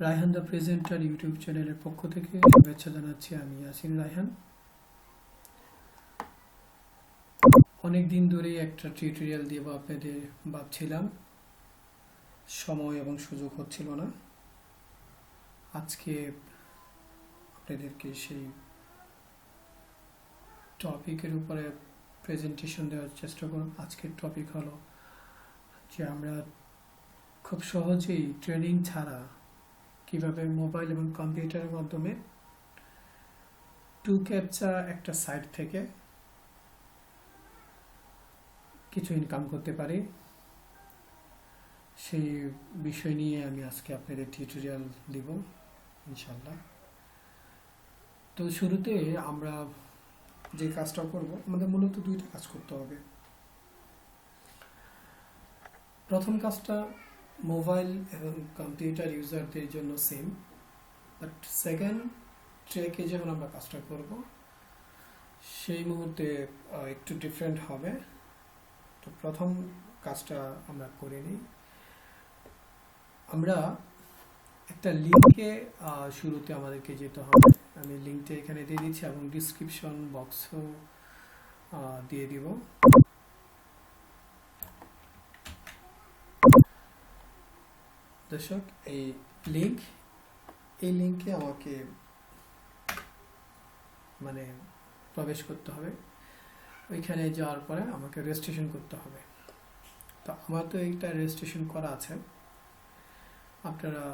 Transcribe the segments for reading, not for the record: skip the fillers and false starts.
Raihan the presenter YouTube চ্যানেলের পক্ষ থেকে শুভেচ্ছা জানাচ্ছি। আমি ইয়াসিন রায়হান। অনেক দিন ধরেই একটা টিউটোরিয়াল দিব আপনাদের ভাবছিলাম, সময় এবং সুযোগ হচ্ছিল না। আজকে আপনাদেরকে সেই টপিকের উপরে প্রেজেন্টেশন দেওয়ার চেষ্টা করব। আজকের টপিক হলো যে আমরা খুব সহজেই ট্রেনিং ছাড়া কিভাবে মোবাইল এবং কম্পিউটারের মাধ্যমে 2captcha একটা সাইট থেকে কিছু ইনকাম করতে পারি, সেই বিষয় নিয়ে আমি আজকে আপনাদের টিউটোরিয়াল দিব ইনশাল্লাহ। তো শুরুতে আমরা যে কাজটা করব, আমাদের মূলত দুইটা কাজ করতে হবে। প্রথম কাজটা মোবাইল এবং কম্পিউটার ইউজারদের জন্য সেম, বাট সেকেন্ড ট্র্যাকে যখন আমরা কাজটা করব সেই মুহূর্তে একটু ডিফারেন্ট হবে। তো প্রথম কাজটা আমরা করে নিই। আমরা একটা লিঙ্কে শুরুতে আমাদেরকে যেতে হবে। আমি লিঙ্কটা এখানে দিয়ে দিচ্ছি এবং ডিসক্রিপশন বক্সও দিয়ে দিব। দর্শক, এই লিঙ্কে আমাকে প্রবেশ করতে হবে। ওইখানে যাওয়ার পরে আমাকে রেজিস্ট্রেশন করতে হবে। তো আমার তো এইটা রেজিস্ট্রেশন করা আছে। আপনারা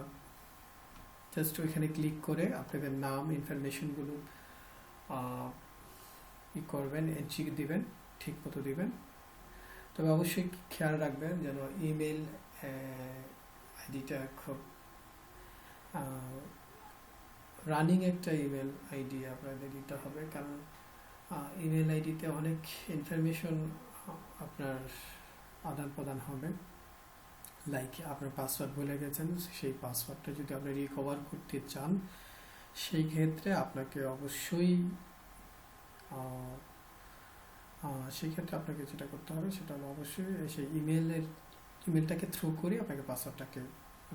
জাস্ট ওইখানে ক্লিক করে আপনাদের নাম ইনফরমেশনগুলো করবেন, এন্ট্রি দিবেন, ঠিক মতো দিবেন। তবে অবশ্যই খেয়াল রাখবেন যেন ইমেল আইডিটা খুব রানিং একটা ইমেল আইডি আপনাদের দিতে হবে, কারণ ইমেল আইডিতে অনেক ইনফরমেশন আপনার আদান প্রদান হবে। লাইক আপনার পাসওয়ার্ড ভুলে গেছেন, সেই পাসওয়ার্ডটা যদি আপনি রিকভার করতে চান সেই ক্ষেত্রে আপনাকে অবশ্যই আপনাকে যেটা করতে হবে সেটা হলো অবশ্যই সেই ইমেলটাকে থ্রু করে আপনাকে পাসওয়ার্ডটাকে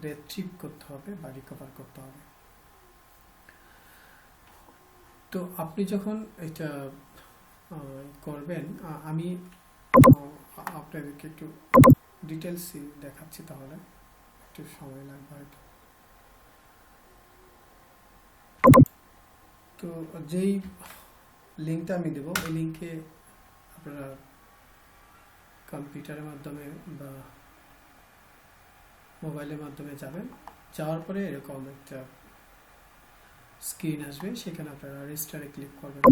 রিট্রিভ করতে হবে বা রিকভার করতে হবে। তো আপনি যখন এটা করবেন, আমি আপনাদেরকে একটু ডিটেলস দেখাচ্ছি, তাহলে একটু সময় লাগবে হয়তো। তো যেই লিঙ্কটা আমি দেবো, ওই লিঙ্কে আপনারা কম্পিউটারের মাধ্যমে বা মোবাইলের মাধ্যমে যাবেন। যাওয়ার পরে এরকম একটা স্ক্রিন আসবে, সেখানে আপনারা রেজিস্টারে ক্লিক করবেন।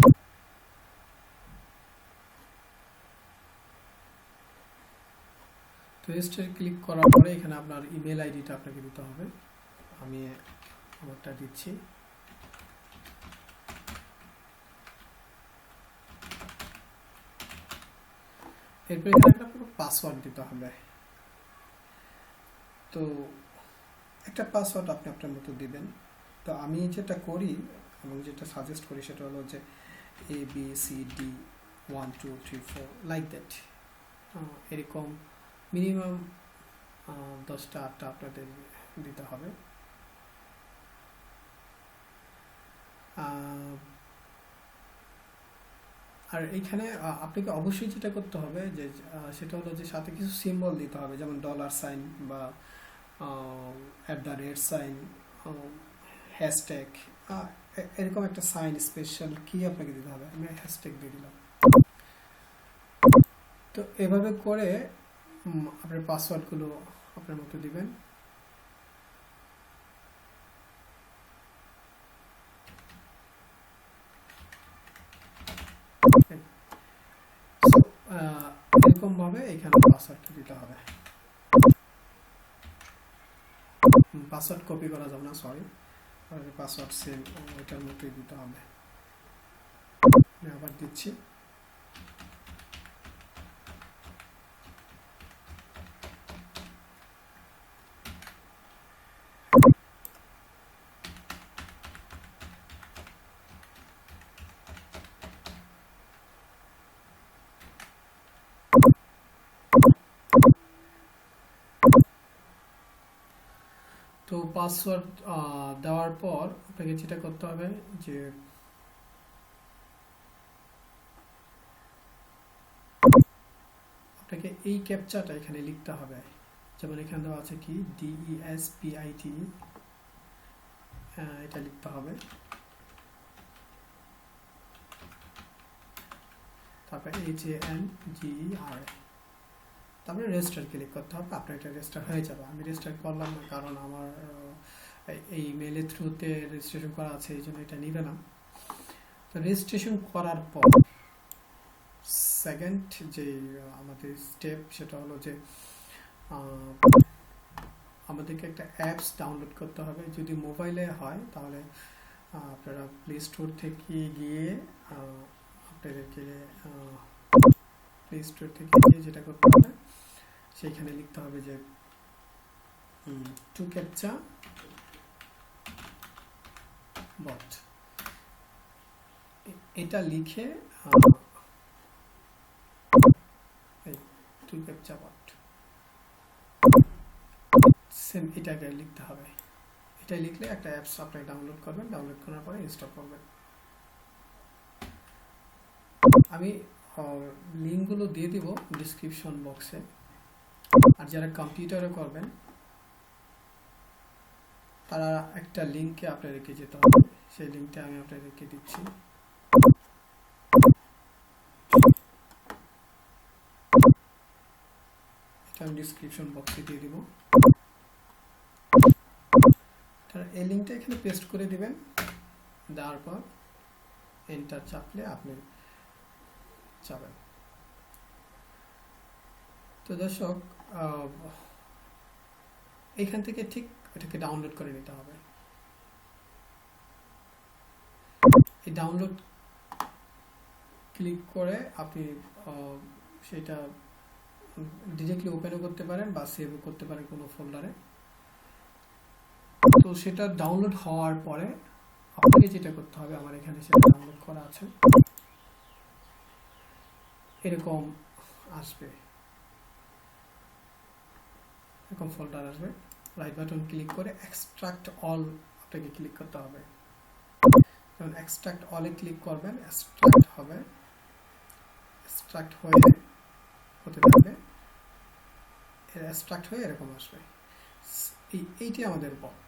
তো রেজিস্টারে ক্লিক করার পরে এখানে আপনার ইমেল আইডিটা আপনাকে দিতে হবে। আমি আমারটা দিচ্ছি। এরপরে এখানে একটা পাসওয়ার্ড দিতে হবে। তো একটা পাসওয়ার্ড আপনি আপনার মতো দিবেন। তো আমি যেটা করি এবং যেটা সাজেস্ট করি সেটা হলো যে ABCD 1 2 3 4 লাইক দ্যাট, এরকম মিনিমাম 10টা 8টা আপনাদের দিতে হবে। আর এইখানে আপনাকে অবশ্যই যেটা করতে হবে যে সেটা হলো যে সাথে কিছু সিম্বল দিতে হবে, যেমন $সাইন বা @সাইন, হ্যাশট্যাগ, এরকম একটা সাইন স্পেশাল কি আপনাকে দিতে হবে। আমি হ্যাশট্যাগ দিয়ে দিলাম। তো এভাবে করে আপনার পাসওয়ার্ডগুলো আপনার মতো দিবেন। এরকম ভাবে এখানে পাসওয়ার্ডটা দিতে হবে। পাসওয়ার্ড কপি করা যাবে না, সরি, পাসওয়ার্ড সেম ওইটার মতোই দিতে হবে। আমি আবার দিচ্ছি। তো পাসওয়ার্ড দেওয়ার পর আপনাকে যেটা করতে হবে যে আপনাকে এই ক্যাপচাটা এখানে লিখতে হবে। যেমন এখানে দেওয়া আছে কি DESPIT, এটা লিখতে হবে। তারপরে HANGER, তারপরে রেজিস্টার ক্লিক করতে হবে। আপনার এটা রেজিস্টার হয়ে যাবে। আমি রেজিস্টার করলাম না, কারণ আমার এই মেলের থ্রুতে রেজিস্ট্রেশন করা আছে, এই জন্য এটা নিবে না। তো রেজিস্ট্রেশন করার পর সেকেন্ড যে আমাদের স্টেপ, সেটা হলো যে আমাদেরকে একটা অ্যাপস ডাউনলোড করতে হবে। যদি মোবাইলে হয় তাহলে আপনারা প্লে স্টোর থেকে গিয়ে আপনাদেরকে প্লে স্টোর থেকে গিয়ে যেটা করতে হবে, সেইখানে লিখতে হবে যে 2captcha bot, এটা লিখে 2captcha bot সেম এটাকে লিখতে হবে। এটা লিখলে একটা অ্যাপস আপনি ডাউনলোড করবেন, ডাউনলোড করার পরে ইনস্টল করবেন। আমি লিঙ্কগুলো দিয়ে দিব ডিসক্রিপশন বক্সে। আর যারা কম্পিউটারে করবেন তারা একটা লিঙ্কে আপনাদেরকে যেতে হবে, সেই লিঙ্কটা আমি আপনাদেরকে দিচ্ছি। এটা আমি ডিসক্রিপশন বক্সে দিয়ে দিব। এই লিঙ্কটা এখানে পেস্ট করে দিবেন, দেওয়ার পর এন্টার চাপলে আপনি যাবেন। তো দর্শক, এখান থেকে ঠিক এটাকে ডাউনলোড করে নিতে হবে। এই ডাউনলোড ক্লিক করে আপনি সেটা ডিরেক্টলি ওপেনও করতে পারেন বা সেভ করতে পারেন কোনো ফোল্ডারে। তো সেটা ডাউনলোড হওয়ার পরে আপনাকে যেটা করতে হবে, আমার এখানে সেটা ডাউনলোড করা আছে, এরকম আসবে, এরকম ফোল্ডার আসবে। রাইট বাটন ক্লিক করে এক্সট্রাক্ট অল আপনাকে ক্লিক করতে হবে। যখন এক্সট্রাক্ট অলে ক্লিক করবেন, এক্সট্রাক্ট হবে, এক্সট্রাক্ট হতে থাকবে, এক্সট্রাক্ট হয়ে এরকম আসবে। এইটি আমাদের বট।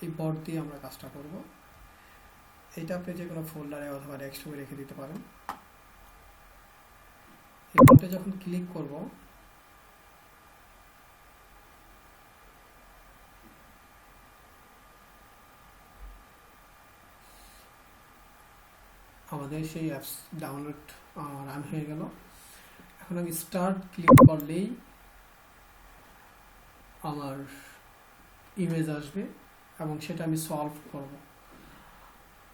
এই বট দিয়ে আমরা কাজটা করব। এইটা আপনি যে কোনো ফোল্ডারে অথবা ডেস্কটপে রেখে দিতে পারেন। এই বটে যখন ক্লিক করব, আমাদের সেই অ্যাপস ডাউনলোড রান হয়ে গেল। এখন আমি স্টার্ট ক্লিক করলেই আমার ইমেজ আসবে এবং সেটা আমি সলভ করব।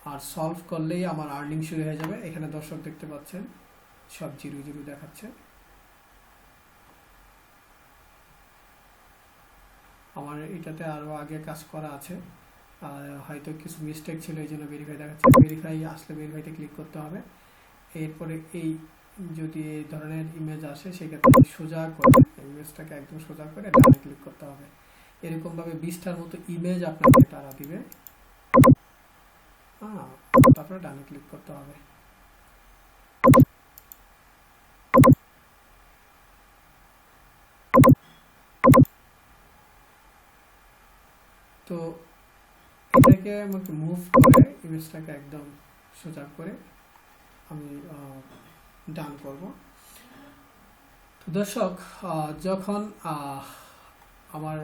আর সলভ করলেই আমার আর্নিং শুরু হয়ে যাবে। এখানে দর্শক দেখতে পাচ্ছেন সব 0 দেখাচ্ছে। আমার এটাতে আরও আগে কাজ করা আছে, হয়তো কিছু মিস্টেক ছিল, এই জন্য ভেরিফাই দেখাচ্ছে। ভেরিফাই আসলে ভেরিফাইতে ক্লিক করতে হবে। এরপরে এই যদি এই ধরনের ইমেজ আসে, সেক্ষেত্রে সোজা করে ইমেজটাকে একদম সোজা করে ডানে ক্লিক করতে হবে। এরকমভাবে 20টার মতো ইমেজ আপনাকে তারা দিবে, তারপরে ডানে ক্লিক করতে হবে। তো এটাকে আমাকে মুভ করে ইমেজটাকে একদম সোজা করে আমি ডান করব। তো দর্শক, যখন আমার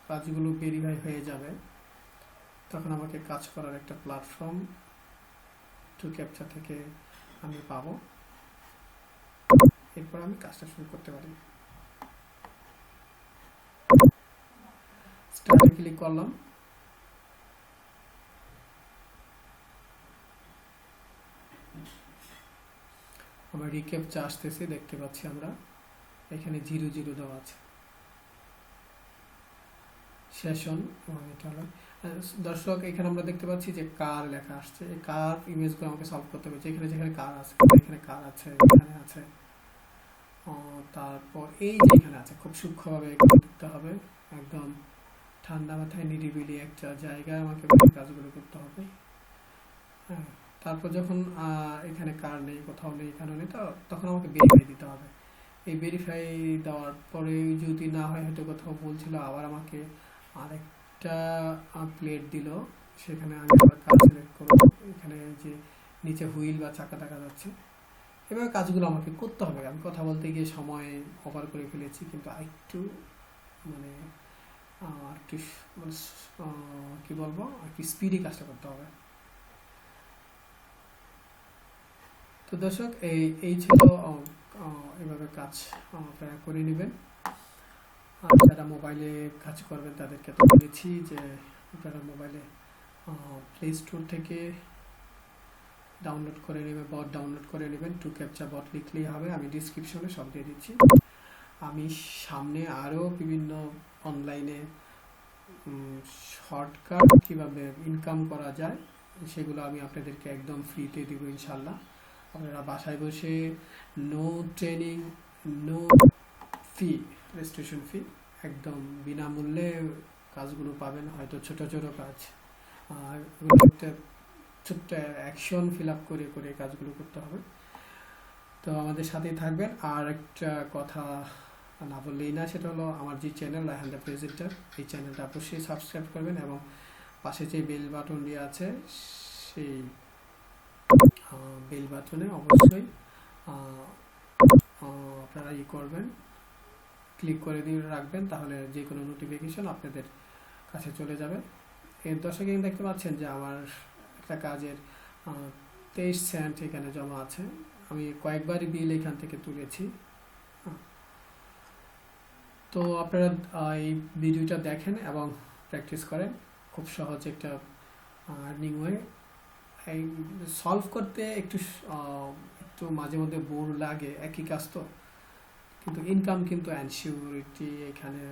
কাজগুলো ভেরিফাই হয়ে যাবে, তখন আমাকে কাজ করার একটা প্ল্যাটফর্ম 2captcha থেকে আমি পাবো। এরপর আমি কাজটা শুরু করতে পারি। স্টার্টে ক্লিক করলাম। আমার রিক্যাপচা আসতেছে, দেখতে পাচ্ছি আমরা এখানে 0 দেওয়া আছে। সেশন, এটা হলো দর্শক, এখানে আমরা দেখতে পাচ্ছি যে কার লেখা আসছে। এই কার ইমেজগুলো আমাকে সলভ করতে হবে। যেখানে যেখানে কার আছে, এখানে কার আছে, এখানে আছে, তারপর এই যে এখানে আছে, খুব সূক্ষ্মভাবে এগুলো দেখতে হবে, একদম ঠান্ডা মাথায় নিরিবিলি একটা জায়গায় আমাকে কাজগুলো করতে হবে। হ্যাঁ, তারপর যখন এখানে কার নেই, কোথাও নেই, এখানে নেই, তো তখন আমাকে ভেরিফাই দিতে হবে। এই ভেরিফাই দেওয়ার পরে যদি না হয়, হয়তো কোথাও বলছিল, আবার আমাকে আরেকটা প্লেট দিল, সেখানে আমি আবার কাজ সিলেক্ট করবো। এখানে যে নিচে হুইল বা চাকা দেখা যাচ্ছে, এভাবে কাজগুলো আমাকে করতে হবে। আমি কথা বলতে গিয়ে সময় ওভার করে ফেলেছি, কিন্তু একটু মানে একটু মানে কি বলবো, একটু স্পিডে কাজটা করতে হবে। তো দর্শক, এই ছিল এভাবে কাজ আপনারা করে নেবেন। যারা মোবাইলে কাজ করবেন তাদেরকে তো বলেছি যে আপনারা মোবাইলে প্লে স্টোর থেকে ডাউনলোড করে নেবেন, বট ডাউনলোড করে নেবেন। 2captcha বট লিখলেই হবে, আমি ডিসক্রিপশনে সব দিয়ে দিচ্ছি। আমি সামনে আরও বিভিন্ন অনলাইনে শর্টকাট কীভাবে ইনকাম করা যায় সেগুলো আমি আপনাদেরকে একদম ফ্রিতে দিব ইনশাল্লাহ। আপনারা বাসায় বসে no training, no fee, registration fee, একদম বিনামূল্যে কাজগুলো পাবেন। হয়তো ছোট ছোট কাজ, আর একটা ছোট্ট অ্যাকশন ফিল আপ করে করে কাজগুলো করতে হবে। তো আমাদের সাথেই থাকবেন। আর একটা কথা না বললেই না, সেটা হলো আমার যে চ্যানেল রায়হান দ্য প্রেজেন্টার, এই চ্যানেলটা অবশ্যই সাবস্ক্রাইব করবেন এবং পাশে যে বেল বাটন দিয়ে আছে সেই বেল বাটনে অবশ্যই আপনারা করবেন, ক্লিক করে দিয়ে রাখবেন, তাহলে যে কোনো নোটিফিকেশন আপনাদের কাছে চলে যাবে। এর দর্শকে দেখতে পাচ্ছেন যে আমার একটা কাজের 23 সেন্ট এখানে জমা আছে। আমি কয়েকবারই বিল এখান থেকে তুলেছি। তো আপনারা এই ভিডিওটা দেখেন এবং প্র্যাকটিস করেন। খুব সহজ একটা আর্নিং ওয়ে। এই সলভ করতে একটু একটু মাঝে মধ্যে বোর লাগে, একই কাজ তো, কিন্তু ইনকাম কিন্তু অ্যানসিউরিটি এখানে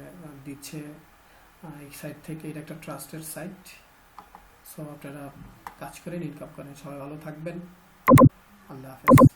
দিচ্ছে এই সাইট থেকে। এটা একটা ট্রাস্টেড সাইট। সো আপনারা কাজ করেন, ইনকাম করেন। সবাই ভালো থাকবেন। আল্লাহ হাফেজ।